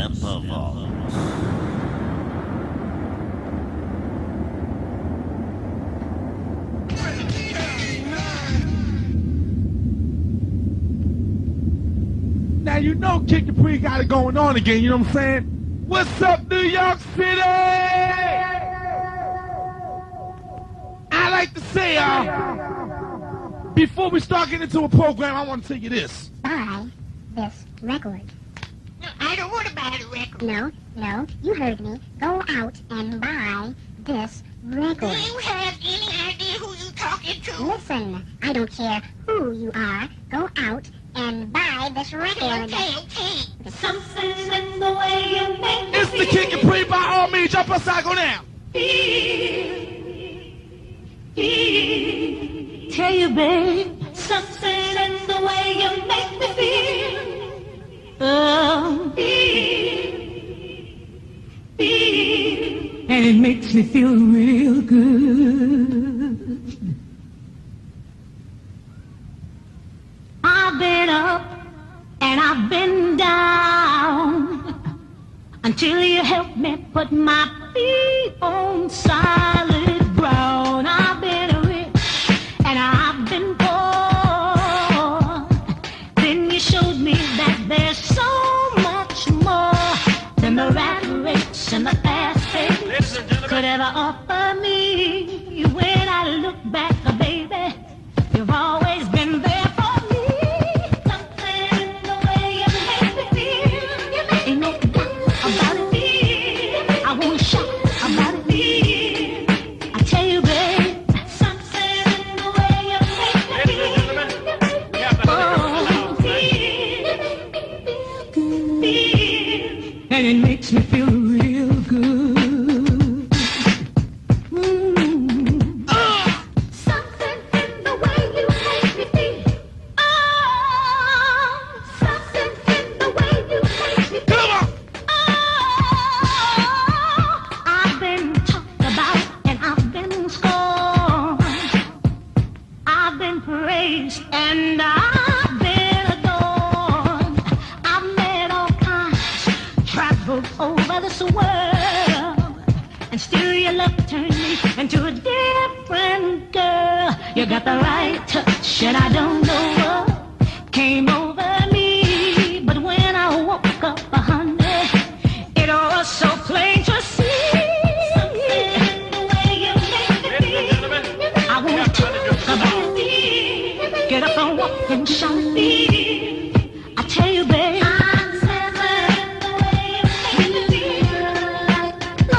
Now you know Kid Capri got it going on again, you know what I'm saying? What's up, New York City? I like to say, before we start getting into a program, I want to tell you this. Buy this record. No, I don't want to buy the record. No, you heard me. Go out and buy this record. Do you have any idea who you're talking to? Listen, I don't care who you are. Go out and buy this record. Okay. Something in the way you make me It's the Kid Capri, by all means, jump aside, go down. Tell you, babe, something in the way you make me feel. Oh, and it makes me feel real good. I've been up and I've been down until you help me put my feet on solid ground. I've been rich and I've been poor. Then you showed me that there's so much more than the rat race and the fast pace could ever offer me. When I look back, baby, you've always been there for me. Something in the way you make me feel. Ain't no doubt about it. I won't shout about it. I tell you, babe, something in the way you make me feel. And it makes me feel real good. Something in the way you make me feel. Oh, something in the way you make me feel. Oh, I've been talked about and I've been scorned. I've been praised and I've been adored. I've met all kinds, traveled over this world, and still your love turned me into a different girl. You got the right touch and I don't know what came over me, but when I woke up, honey, it was so plain to see. Something in the way you make me feel. I won't talk about it. Get up and walk and shout it. I tell you, babe, something in the way you make me feel. Oh,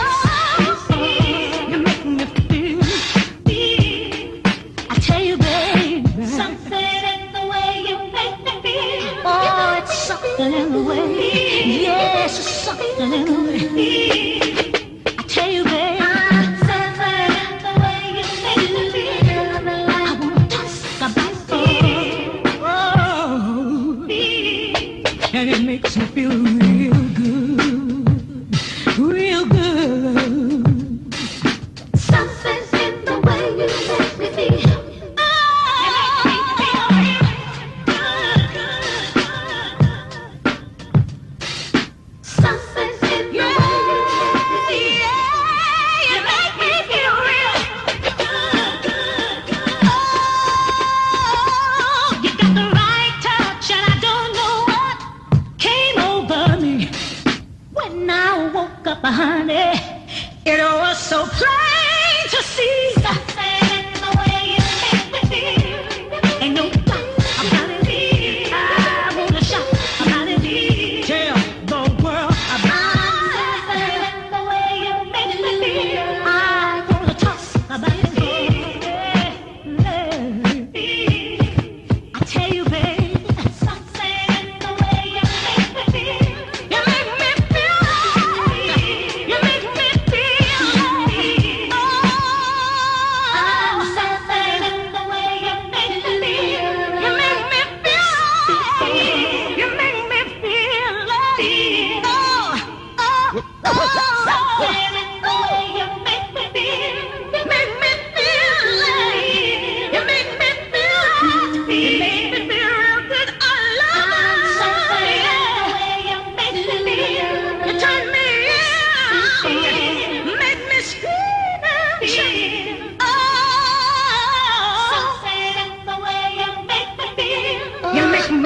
you make me feel. I tell you, babe, something in the way you make me feel. Oh, it's something in the way. Yes, it's something in the way. I tell you, babe, something in the way you make me feel. I won't talk about it. Oh, and it makes me feel real good, real good. Something in the way you make me feel. Oh, you make me feel real good. Something in the way you make me feel. You make me feel real good. Oh, you got the right touch and I don't know what came over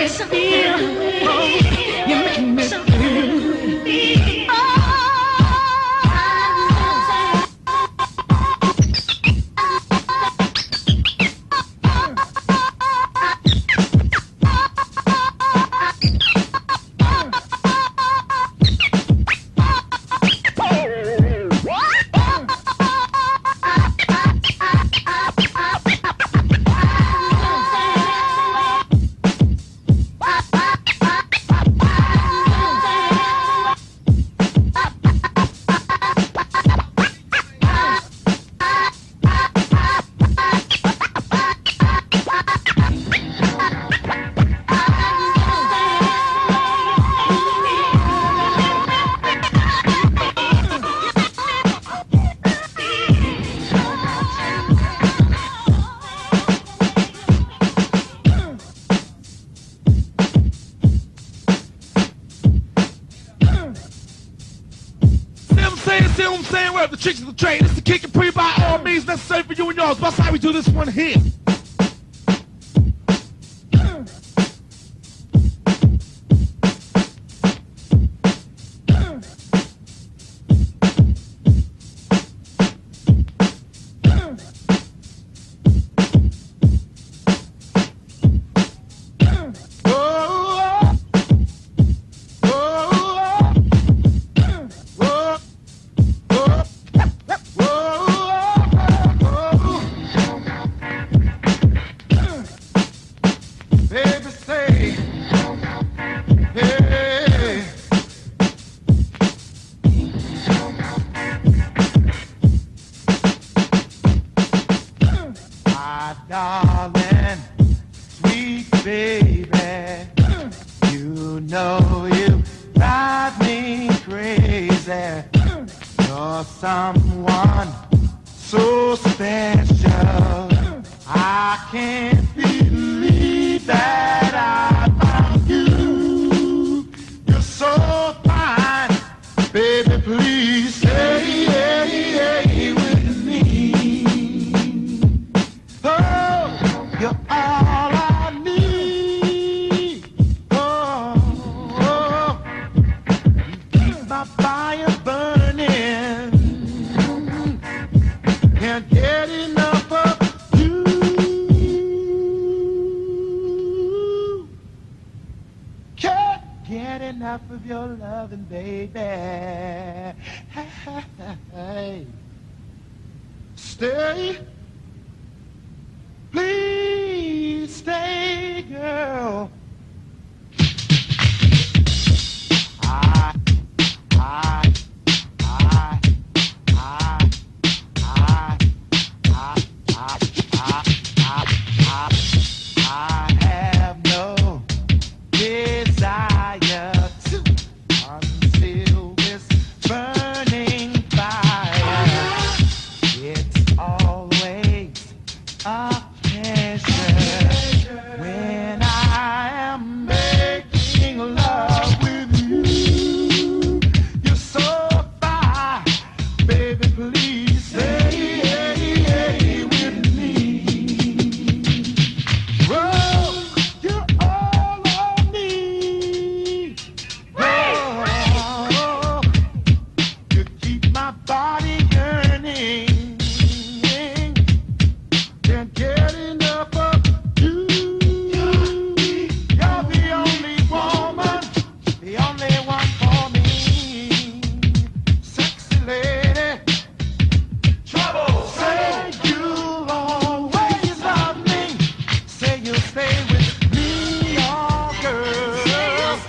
me feel. You make me feel. See what I'm saying? We're up the tricks of the trade. It's the kick and pre by all means necessary for you and yours. That's how we do this one here. Darling, sweet baby, you know you drive me crazy. You're someone so special. I can't believe that I found you. You're so fine, baby, please stay with me. Oh, you're all I need. Oh, you keep my fire burning. Can't get enough of you. Can't get enough of your loving, baby. Hey, stay. Please stay, girl. I have no desire to until this burning fire. It's always a pleasure when I am making love with you. You're so fine, baby, please stay with me. Oh, you're all I need. Oh, you keep my body yearning. Can't get enough of you. You're the only woman, the only one for me. Sexy lady, trouble. Say you'll always love me. Say you'll stay with me, oh girl.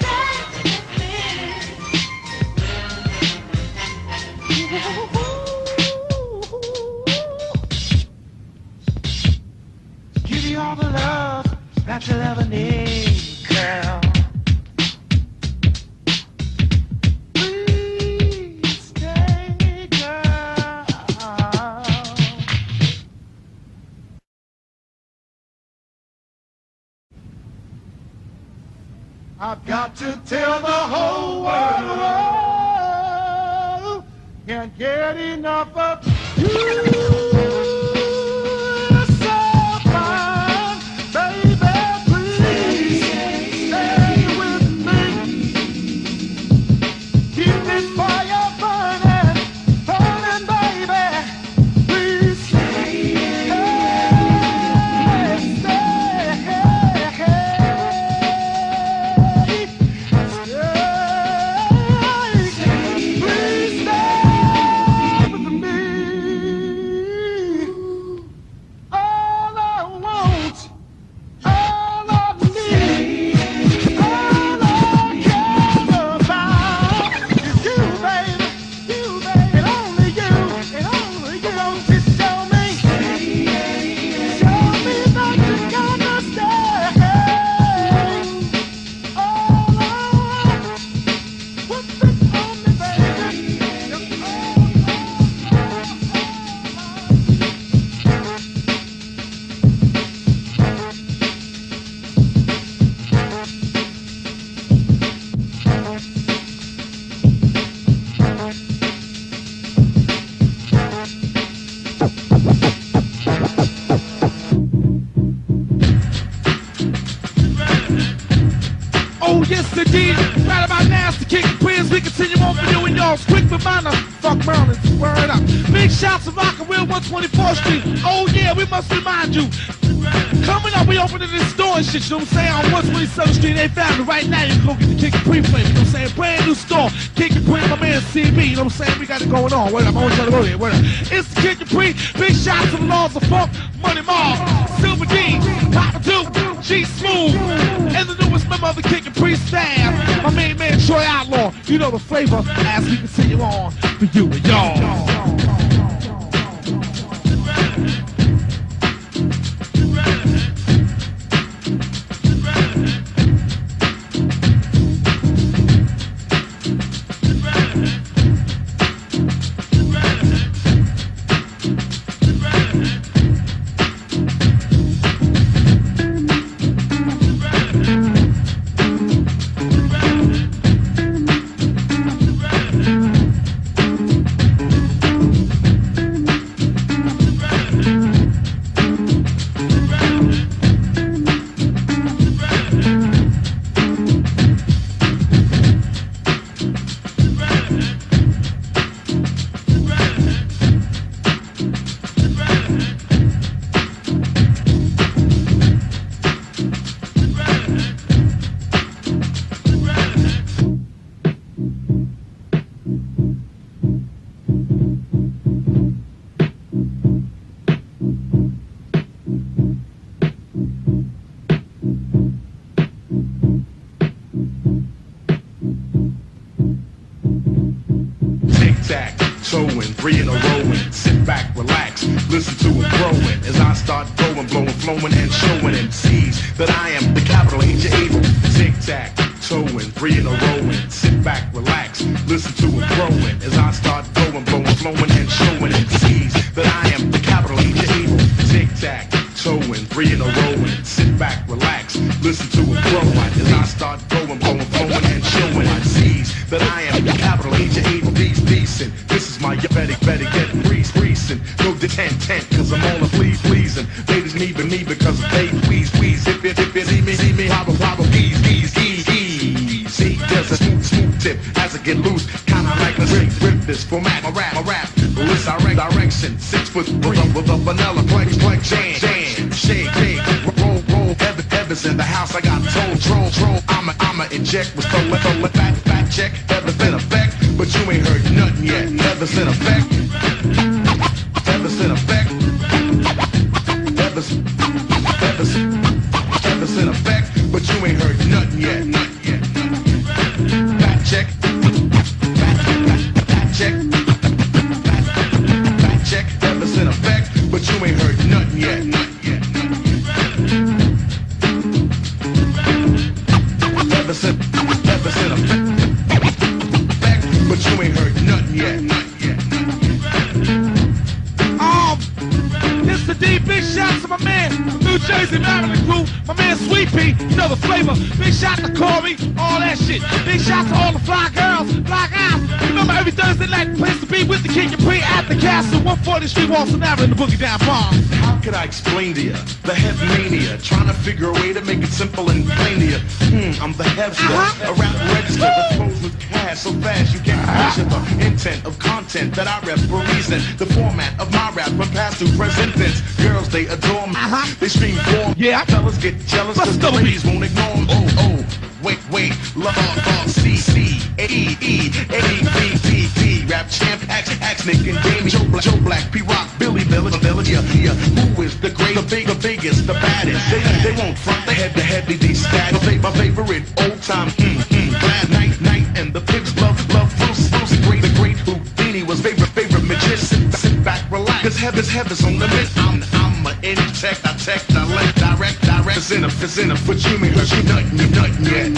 Give you all the love that you'll ever need, girl. Please stay, girl. I've got to tell the whole world, can't get enough of you. You're so fine, baby, please stay. G, right about now it's the King Capri as we continue on for you and y'all. Quick reminder, fuck Maryland, word up. Big shots of Rock and Real 124th Street. Oh yeah, we must remind you. Coming up, we opening this store and shit, you know what I'm saying? On 127th Street, they found it. Right now, you can go get the King Capri flavor, you know what I'm saying? Brand new store, King Capri, my man CB, you know what I'm saying? We got it going on. Wait up, I want you to go there, wait up. It's the King Capri, big shots to the Laws of Funk, Money Mall, Silver D, Papa Duke, G Smooth, and the newest member of the King Capri staff, my main man Troy Outlaw. You know the flavor as we continue on for you and y'all. Towing, 3 in a row, and sit back, relax, listen to it growing as I start going, blowing, flowing, and showing MCs that I am the capital H able. Tic tac, towing, 3 in a row, and sit back, relax, listen to it growing as I start going, blowing, flowing, and showing MCs that I am the capital H able. Tic tac, towing, 3 in a row, and sit back, relax, listen to it growing as I start going, blowing, flowing, and showing MCs that I am the capital H able. Decent. This is my better get breezing. No tent, cause I'm on a pleasing. Ladies need me because they please. If it see me, hobble, ease. See, there's a smooth tip as I get loose. Kinda like let's rip this format. My rap, list direction. 6 foot with a vanilla flex, jam, shake, roll, Evans in the house. I got troll. I'ma inject with full fat check. Evans in effect. But you ain't heard nothing yet. Evans in effect. Evans in effect. Evans in effect. But you ain't heard nothing yet. Fact check. Fact check. Fact check. Evans in effect. But you ain't heard nothing yet. Evans in effect. But you ain't heard nothing yet. This the D, big shout to my man, New Jersey, Maryland crew, my man Sweet Pea, you know the flavor. Big shout to Corey, all that shit. Big shout to all the fly girls, fly guys. Remember every Thursday night, the place to be with the King Capri at the Castle, 140th Street, Walton Avenue, the Boogie Down Bar. How could I explain to you the hev mania? Trying to figure a way to make it simple and plain to you. I'm the hevster, a rap register that flows with cash so fast you can't measure the intent of content that I rep for reason. The format of my rap from past to present tense. Girls, they adore me. They scream for me. Yeah. Fellas get jealous cause the ladies won't ignore me. Oh, wait, love all C, A, E, A, rap champ, Axe, Nick and Jamie, Joe Black, P-Rock, Billy Village, yeah. Who is the great, the biggest, the baddest? They won't front, the head, they static. My favorite old time, glad night, and the pigs love, Bruce, the great Houdini was favorite magician. Sit back, relax, cause heaven's on the miss. I'm a intellect, direct, it's in a, but you ain't heard nothing yet.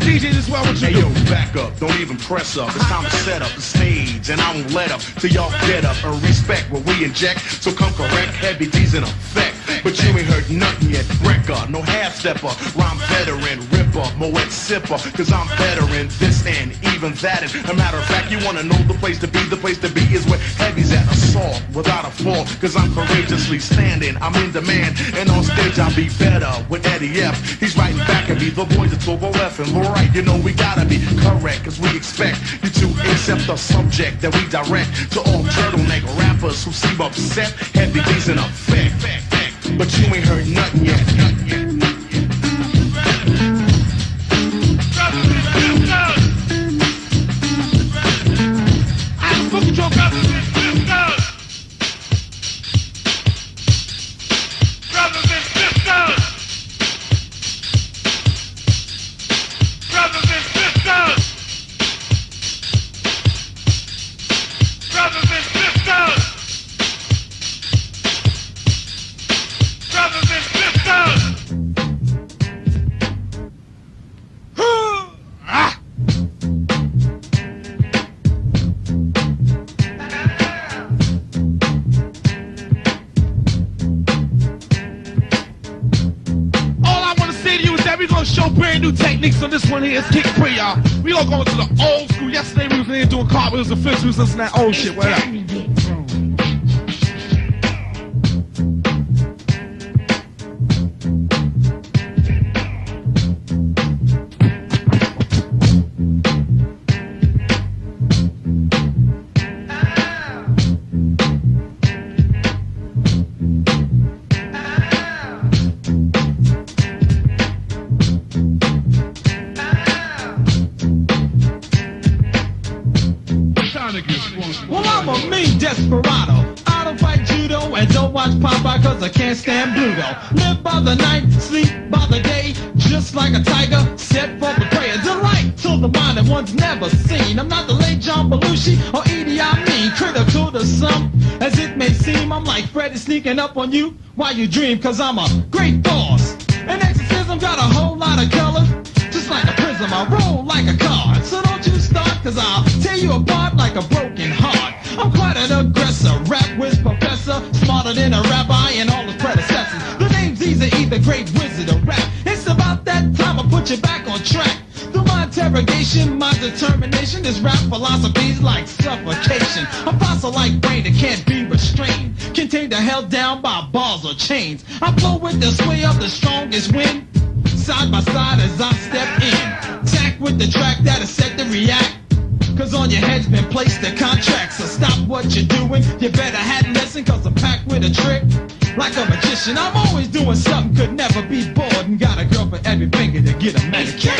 DJ, this is what I want you to do. do. Yo, back up, don't even press up. It's time to set up the stage, and I won't let up till y'all get up and respect what we inject. So come correct, heavy D's in effect. But you ain't heard nothing yet. Wrecker, no half stepper, rhyme veteran, ripper, moet sipper. Cause I'm better in this and even that. And a matter of fact, you wanna know the place to be? The place to be is where heavy's at, assault without a fall. Cause I'm courageously standing, I'm in demand. And on stage I'll be better with Eddie F. He's writing back at me, the boys at 12OF. And we're right, you know we gotta be correct. Cause we expect you to accept the subject that we direct to all turtleneck rappers who seem upset. Heavy D's in effect. But you ain't heard nothing yet. I'm fucking drunk. Brothers and sisters! Brothers and sisters! Brothers and sisters! Brothers and sisters! Ah! All I want to say to you is that we're going to show brand new techniques on this one here. It's Capri, y'all. We gonna go into the old school. Yesterday we was in here doing cartwheels and flips. We was listening to that old shit. What up? Well, I'm a mean desperado. I don't fight judo and don't watch Popeye cause I can't stand Pluto. Live by the night, sleep by the day, just like a tiger, set for the prey. A delight to the mind that one's never seen. I'm not the late John Belushi or Edie Amin, critical to some, as it may seem. I'm like Freddy sneaking up on you while you dream, cause I'm a great boss. And exorcism got a whole lot of colors, just like a prism, I roll like a card. So don't you start, cause I'll tear you apart like a broken heart. I'm quite an aggressor, rap with professor, smarter than a rabbi and all his predecessors. The name's easy, either great wizard or rap. It's about that time I put you back on track. Through my interrogation, my determination, this rap philosophy's like suffocation. A fossil-like brain that can't be restrained, contained or held down by bars or chains. I flow with the sway of the strongest wind, side by side as I step in. Tack with the track that is set to react, cause on your head's been placed a contract. So stop what you're doing, you better have listen, cause I'm packed with a trick. Like a magician, I'm always doing something, could never be bored, and got a girl for every finger to get a manicure.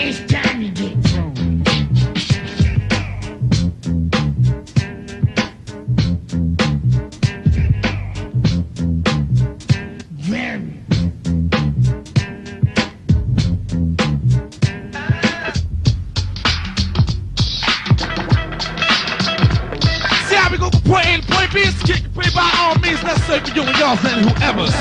It's time to get thrown. Very. See how we go from point A to point B is to kick and play by all means necessary for you and y'all and whoever's.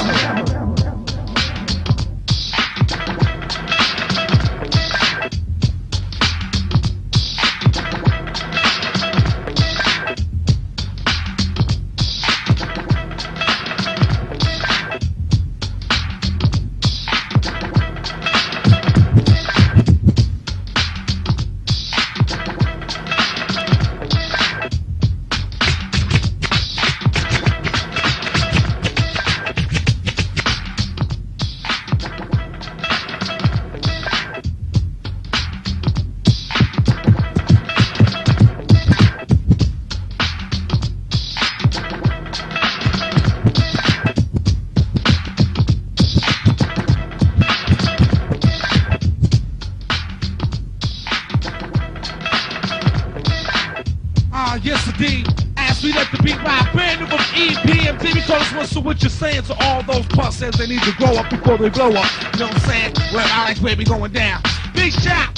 Yes indeed, as we let the beat ride, brand new from EPMD, because what's what you're saying to all those pussers, they need to grow up before they blow up, you know what I'm saying? Well, I like where we going down. Big shot!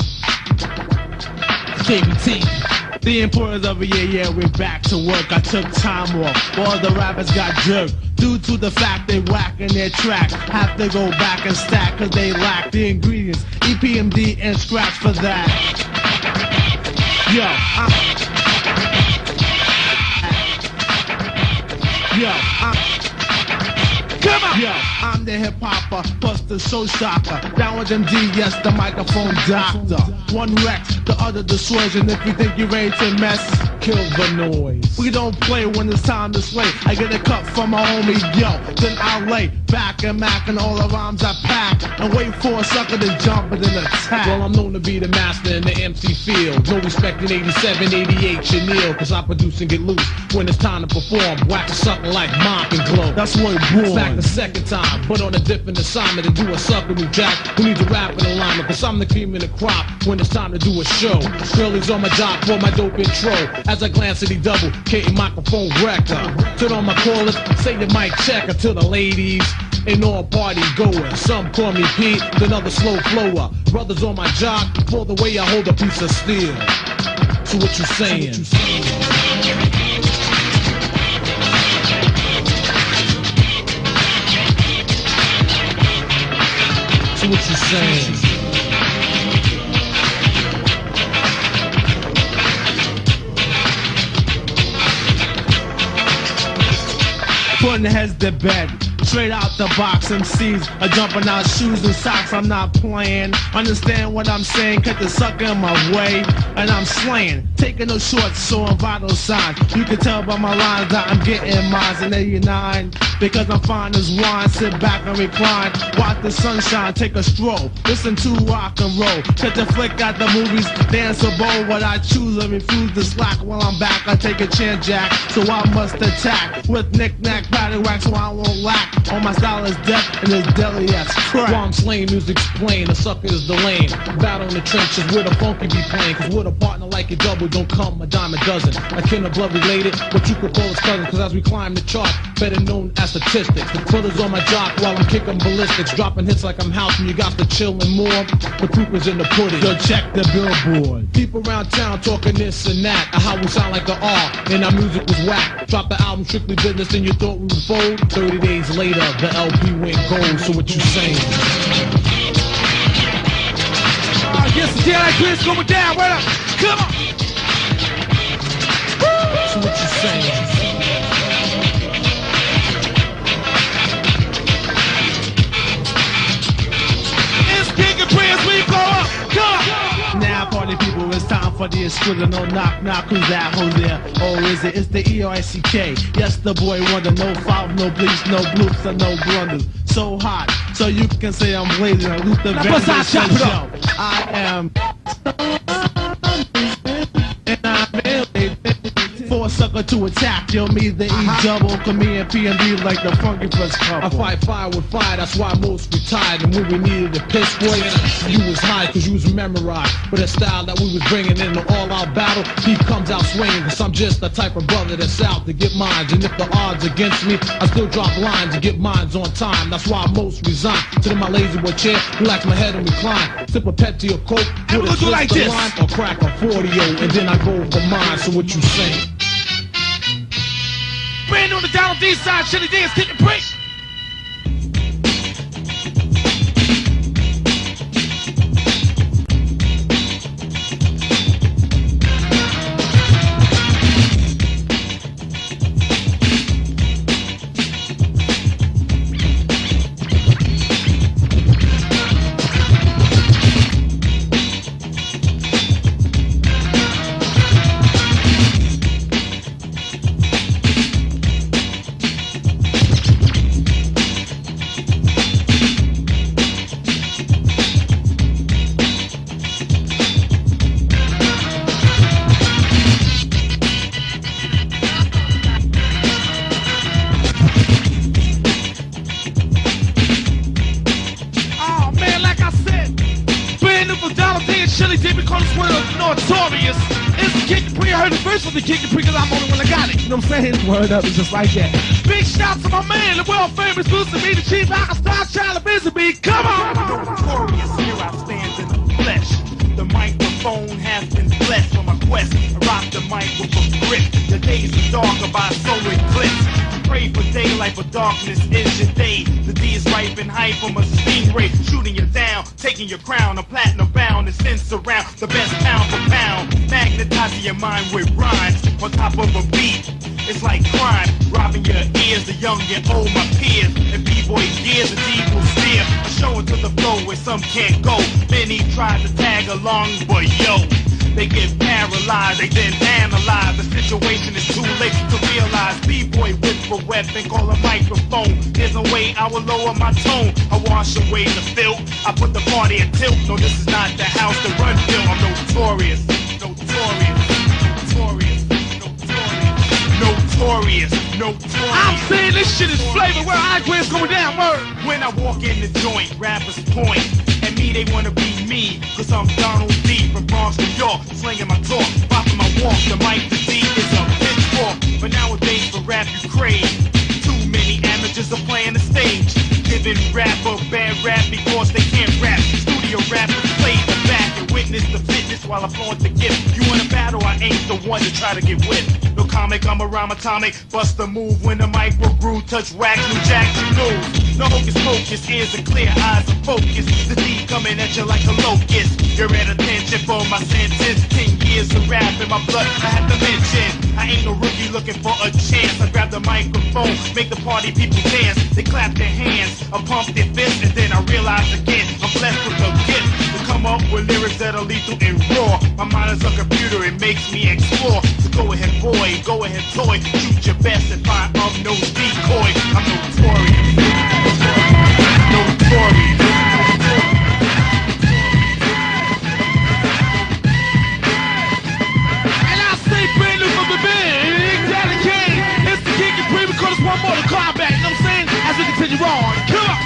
KBT, the importance of a yeah, we're back to work. I took time off, all the rappers got jerked. Due to the fact they whack in their track, have to go back and stack cause they lack the ingredients, EPMD and scratch for that. Come on! Yo, I'm the hip hopper, plus the soul shocker. Down with MD, yes, the microphone doctor. One wreck, the other dissuasion. If you think you're ready to mess, kill the noise. We don't play when it's time to slay. I get a cut from my homie, yo. Then I lay back and mac and all the rhymes I pack. And wait for a sucker to jump and then attack. Well, I'm known to be the master in the MC field. No respect in 87, 88, Chanel. Cause I produce and get loose when it's time to perform. Whack a sucker like Mop and Glow. That's what it born. Back the second time, but on a different assignment to do a sucker new jack who needs a rap in alignment. Cause I'm the cream in the crop when it's time to do a show. Shirley's on my job for my dope intro. As I glance at the double, K microphone wrecker. Turn on my callers, say the mic checker to the ladies. And all party goers. Some call me Pete, another slow flower. Brothers on my job for the way I hold a piece of steel. So what you saying? So what you saying? Putting heads to bed. Straight out the box, MCs are jumping out shoes and socks. I'm not playing. Understand what I'm saying? Cut the sucker in my way, and I'm slaying. Taking no shorts, showing vital signs. You can tell by my lines that I'm getting mines in 89. Because I'm fine as wine. Sit back and recline. Watch the sunshine, take a stroll. Listen to rock and roll. Catch a flick at the movies, dance a bowl. What I choose, I refuse to slack. While I'm back, I take a chance, Jack. So I must attack with knick-knack, paddywhack, so I won't lack. All my style is death and it's deadly as crack. While I'm slaying, music's plain, the sucker is the lane. Battle in the trenches where the funky be playing. Cause with a partner like a double, don't come a dime a dozen. I kin of blood related, but you could call us cousins. Cause as we climb the chart, better known as statistics. The brothers on my jock while I'm kicking ballistics. Dropping hits like I'm house and you got the chillin' more. The proof is in the pudding. Yo, check the billboard. People around town talking this and that. How we sound like the R and our music was whack. Drop the album strictly business and you thought we would fold. 30 days later, the LP went gold. So what you saying? Yes, the DLA quiz going down. Right up. Come on. So what you saying? It's King of Prayers, we blow up. Come on. Now, party people, it's time for the excluder. No knock, knock, who's that? Who's there? Oh, is it? It's the E-R-I-C-K. Yes, the boy wonder. No foul, no bleach, no bloops, and no blunders. So hot, so you can say I'm blazing. I loot the I am. And I'm really for a sucker cover to attack. You'll me the E double, come me and PMD like the funky first couple. I fight fire with fire, that's why most retired. And when we needed a piss boy, you was high cause you was memorized. With a style that we was bringing in the all-out battle, he comes out swinging cause I'm just the type of brother that's out to get mines. And if the odds against me, I still drop lines and get mines on time. That's why most resign. Sit in my lazy boy chair, relax my head and recline. Sip a Pepsi or Coke, And with a we'll do like twist this. of lime or crack a 40-o, and then I go for mine. So what you saying? Brand new on the down D side, Chili D is kicking break. Chili did because it's one of the notorious. It's the King Capri. I heard the first from the King Capri because I'm the only one that got it. You know what I'm saying? Word up, it's just like that. Big shout to my man, the world famous Booster Me, the chief rockstar, child of busy bee. Come on! Notorious, here I stand in the flesh. The microphone has been blessed for my quest. I rock the mic with a grip. The days are darker by solar eclipse. Pray for daylight, but darkness is your day. The D is ripe and hype from a stingray, shooting you down, taking your crown. A platinum bound and sense around the best pound for pound, magnetizing your mind with rhymes on top of a beat. It's like crime, robbing your ears, the young and old, my peers. And B-boy gears, the D will steer. Showing to the flow where some can't go. Many try to tag along, but yo, they get paralyzed, they then analyze. The situation is too late to realize. B-boy with a weapon, call a microphone. There's no way I will lower my tone. I wash away the filth, I put the party at tilt. No, this is not the house to run till. I'm notorious, notorious, notorious, notorious, notorious. I'm saying this shit is flavor where I is going down, word. When I walk in the joint, rappers point at me, they wanna be me, cause I'm Donald D from Bronx, New York, slinging my talk, popping my walk. The mic, the D is a pitchfork, but nowadays for rap you crave. Too many amateurs are playing the stage, giving rap a bad rap because they can't rap. Studio rappers play the back and witness the fitness while I flaunt the gift. You wanna battle, I ain't the one to try to get with. No comic, I'm a rhyme atomic, bust a move when the micro groove touch wax, new jacks, you lose. No hocus pocus, ears are clear, eyes are focused. The D coming at you like a locust. You're at attention for my sentence. 10 years of rap in my blood, I have to mention. I ain't no rookie looking for a chance. I grab the microphone, make the party people dance. They clap their hands, I pump their fists, and then I realize again, I'm blessed with a gift to come up with lyrics that are lethal and raw. My mind is a computer, it makes me explore. So go ahead, boy, go ahead, toy. Shoot your best and find no decoy. I'm notorious. Notorious. And I say brand new from the big Daddy King. It's the King Capri because it's one more to combat. You know what I'm saying? As we continue on. Come on.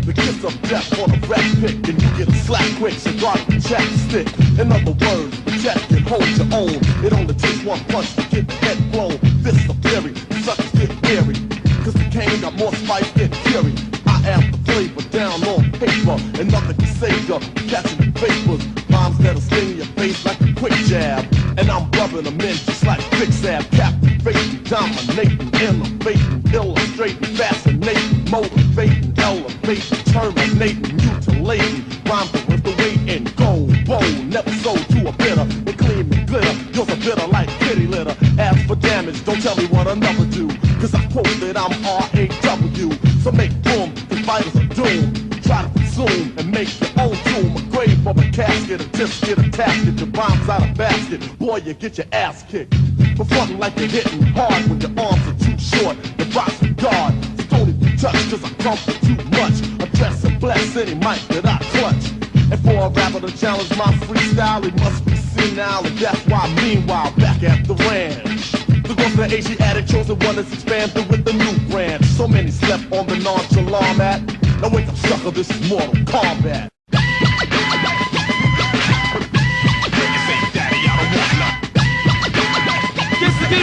The kiss of death on a rap pick, and you get a slap quick, so drop the chapstick. In other words, protect and hold your own. It only takes one punch to get the head blown. This is a theory, suckers get weary, cause the cane got more spice than fury. I am the flavor down on paper, and nothing can save ya, catching the vapors. Rhymes that'll sting your face like a quick jab, and I'm rubbing them in just like quicksand. Captivating, dominating, innovating, illustrating, fascinating, motivating, elevating, terminating, mutilating. Rhymes that worth the weight in gold, bold, never sold to a bidder. They gleam and glitter, yours are bitter like kitty litter. As for damage, don't tell me what another do, cause I quote that I'm R-A-W. So make room, the fighters are doomed. Try to consume and make your own tomb. A grave or a casket, a tisket, a tasket. Your bombs out of basket, boy, you get your ass kicked. For frontin' like you're hitting hard when your arms are too short. The box of God, so don't even touch, cause I comfort too much. Address and bless any mic that I clutch. And for a rapper to challenge my freestyle, he must be senile, and that's why meanwhile, back at the ranch. The ghost of the Asiatic chosen one is expanded with the new brand. So many slept on the nonchalant mat. Now wake up, sucker, this is Mortal Kombat.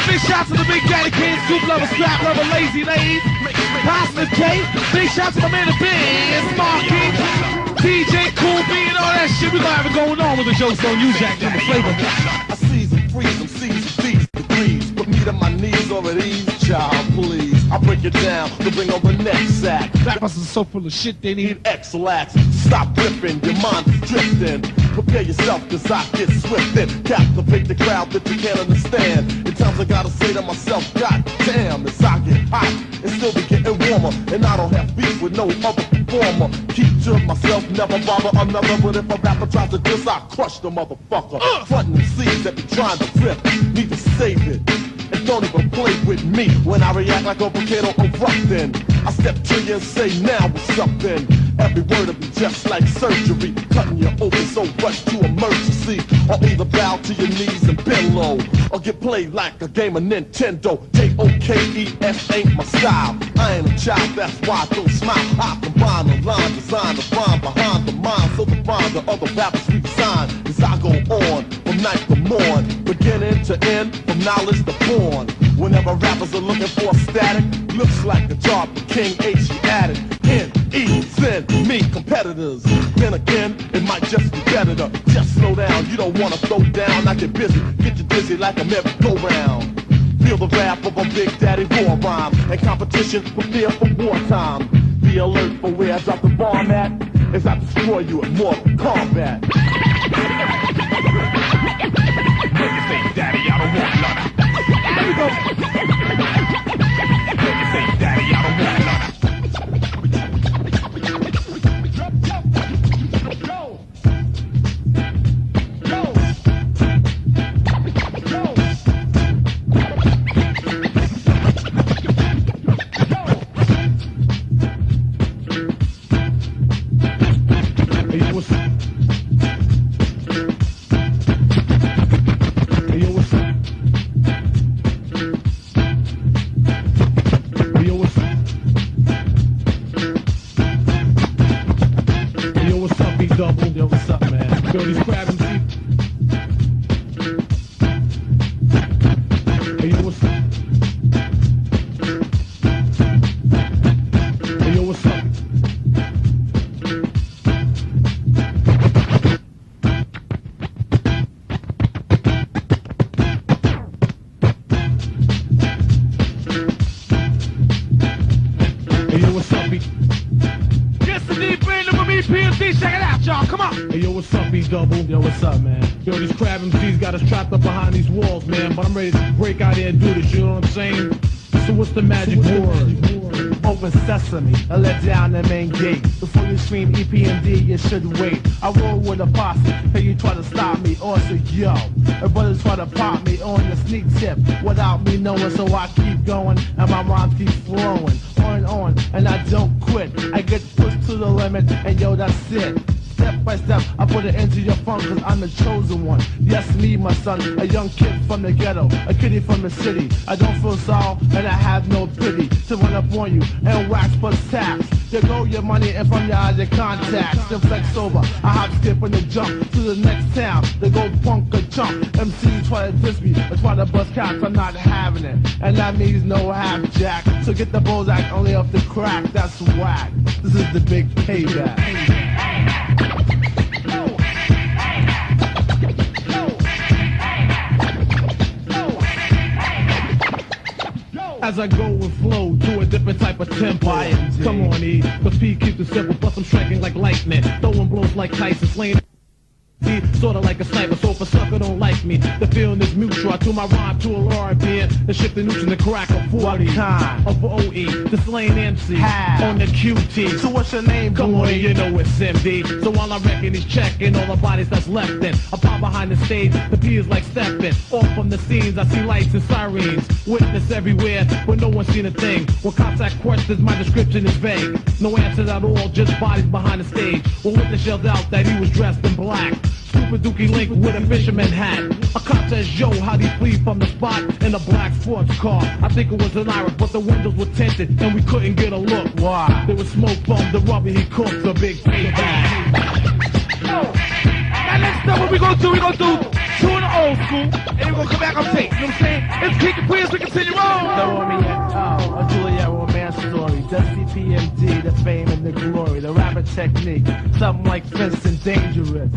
Big shots to the Big Daddy Kane, Scoop Lover, Strap Lover, Lazy Ladies, Positive K. Big shots to my man the Biz, Marky, DJ Cool B and all that shit. We gonna have it going on with the jokes on you, Jack, and the flavor. I seize and freeze them, seize these degrees. Put me to my knees or at ease, child, please. I break it down to bring on the next sack. Rappers are so full of shit they need. X-lax, stop ripping, your mind is drifting. Prepare yourself, cause I get swift and captivate the crowd that you can't understand. In times I gotta say to myself, God damn, as I get hot and still be getting warmer. And I don't have beef with no other performer. Keep to myself, never bother another. But if a rapper tries to diss, I crush the motherfucker. Frontin' the seeds that be trying to rip, need to save it. And don't even play with me when I react like a volcano erupting. I step to you and say, now what's up then? Every word will be just like surgery, cutting you open, so rush to emergency. Or either bow to your knees and bend low, or get played like a game of Nintendo. Jokes ain't my style. I ain't a child, that's why I don't smile. I combine the line, design the rhyme behind the mind, so define the other rappers we sign. As I go on, from night to morn, beginning to end, from knowledge to born. Whenever rappers are looking for a static, looks like a job the King Asiatic. N.E. send me competitors. Then again, it might just be better to just slow down. You don't wanna throw down, I get busy, get you dizzy like a merry-go-round. Feel the wrath of a Big Daddy war rhyme, and competition prepare for wartime. Be alert for where I drop the bomb at, as I destroy you in Mortal Kombat. When you say daddy, I don't want none. There we go. When you say daddy, I don't want none. Yo, what's up, man? Yo, these crab and teeth. Hey, yo, what's up? Hey, yo, what's up? Hey, yo, what's up, Yes, indeed, Brandon with me, PMC, check it out, y'all, come on. Hey, yo, what's up, B-Double? Yo, what's up, man? Yo, these crab MCs got us trapped up behind these walls, man, but I'm ready to break out here and do this, you know what I'm saying? So what's the magic word? Open sesame, and let down the main gate. Before you scream EPMD, you should wait. I roll with a posse, hey, you try to stop me, or say, yo. My brothers try to pop me on the sneak tip, without me knowing, so I keep going, and my rhymes keep flowing. On, and I don't quit. I get pushed to the limit, and yo, that's it. Step by step, I put it into your funk, cause I'm the chosen one. Yes, me, my son, a young kid from the ghetto, a kiddie from the city. I don't feel sorrow, and I have no pity to run up on you and wax plus taps. There go your money, and from your eyes, your contacts. Then flex over, I hop, skip, and then jump to the next town. They go punk or chump. MC try to diss me, or try to bust caps, I'm not having it. And that means no half jack. So get the Bozak only off the crack, that's whack. This is the big payback. As I go and flow to a different type of tempo. Come on, E, but P keeps it simple, plus I'm striking like lightning, throwing blows like Tyson, slaying sorta like a sniper, so if a sucker don't like me, the feeling is mutual. I tune my rhyme to a lower being, and shift the neutron to crack a 40. What kind? Of OE, the slain MC, How? on the QT. So what's your name, Come boy? on, you know it's MD. So while I'm wrecking, he's checking all the bodies that's left in. I pop behind the stage, the P is like stepping. Off from the scenes, I see lights and sirens. Witness everywhere, but no one's seen a thing. When contact questions, my description is vague. No answers at all, just bodies behind the stage. When witness yelled out that he was dressed in black. a dookie link with a fisherman hat. A cop says, yo, how'd he flee from the spot in a black sports car? I think it was an Iris, but the windows were tinted and we couldn't get a look. Why? There was smoke from the rubber he cooked, a big payback. Now next up, what we gonna do? We gonna do two in the old school, and then we gonna come back on tape. You know what I'm saying? It's King Capri as we continue on. The Romeo, a Juliet romance story. Just CPMD, the fame and the glory, the rapping technique, something like fence and dangerous.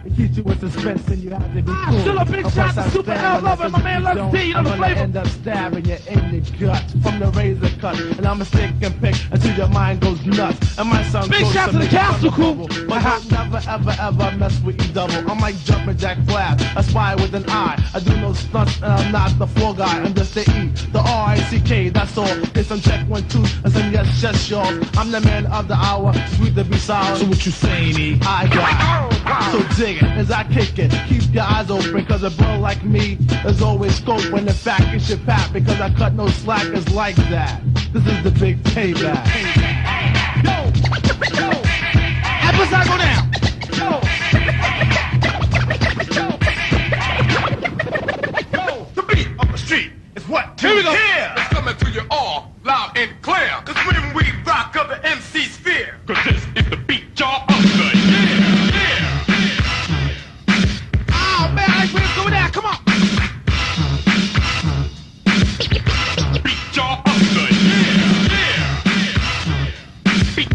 It keeps you with suspense and you have to be cool. Still a big shot to Super L Lover, my man Lux D, you know the I'm gonna flavor. end up stabbing you in the guts from the razor cut, and I'm a stick and pick until your mind goes nuts. And my son Big goes shout to the make Castle fun of crew. trouble. But I'll never ever ever mess with you double. I'm like Jumpin' Jack Flash, a spy with an eye. I do no stunts and I'm not the floor guy. I'm just the E, the R-I-C-K, that's all. Get some check 1, 2, and some yes, just yours. I'm the man of the hour, sweet to be sour. So what you saying, E? I got so dig it as I kick it. Keep your eyes open, cause a bro like me, there's always scope when in fact it should pat, because I cut no slackers like that. This is the big payback. Yo, episode go down. The beat of the street is what you Here we go. hear. It's coming to you all loud and clear. Cause when we rock up the MC sphere. Cause this is the beat y'all of the year. Oh man, I like where it's going down. Come on. Beat y'all of the year. Beat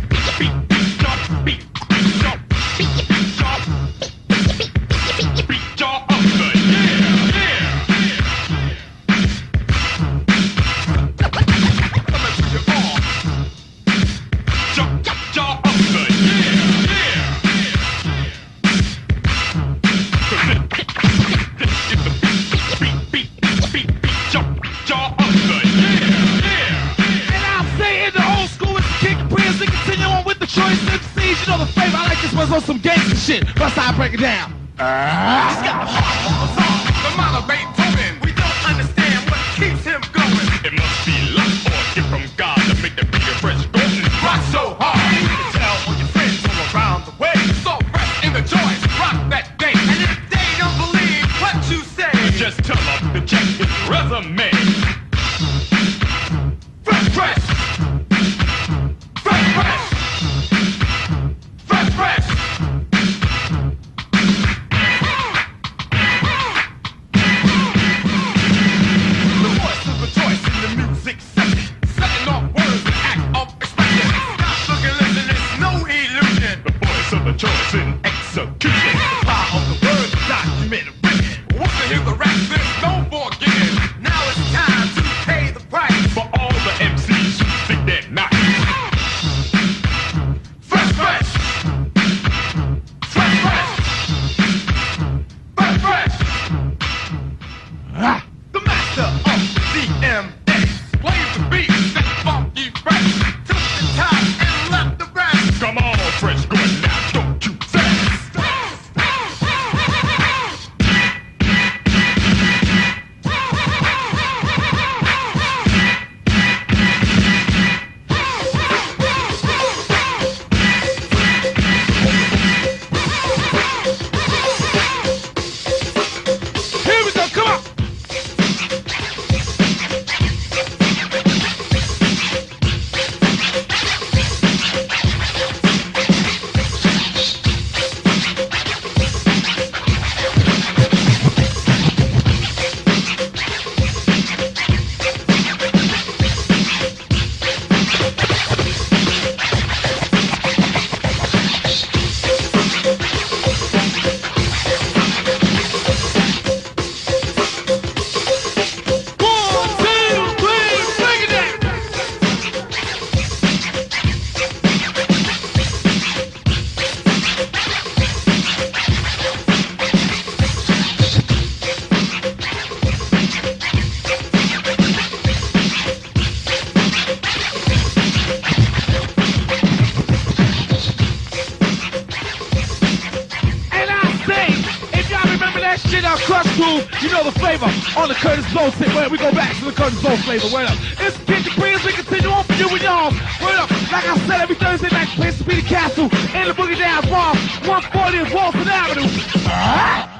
y'all, beat y'all, beat y'all, beat y'all of the year. Coming to you all. Y'all of the year. And I'll say in the old school, it's the King Capri as we continue on with the choice MCs. You know the flavor. I like this one on some gangster shit. That's how I break it down. He's got the heart of a song, the mind of Beethoven. We don't understand what keeps him going. It must be luck or a gift from God to make the beat fresh golden. Rock so hard, you can tell all your friends all around the way. So fresh in the joints, rock that day. And if they don't believe what you say, just tell them to check his resume. Fresh, fresh, fresh, fresh, fresh, fresh. The voice of the choice in the music section, setting off words and act of expression. Stop looking, listen, it's no illusion. The voice of the choice in execution. The power of the words documented written. Once you hear the rap, there's no forgetting. Now it's time to pay the price for all the MCs who think they're nice. Fresh, fresh, fresh, fresh, fresh, fresh. The master of the DMX plays the beat, that funky fresh, took the top and left the rest. Come on, fresh, good now, don't you say. Here we go. Come on. You know the flavor on the Curtis Blow tip. Where we go back to the Curtis Blow flavor. Word up. It's King Capri as we continue on for you and y'all. Word up. Like I said, every Thursday night, place to be the castle. In the Boogie Down Bar, 140 Walton Avenue.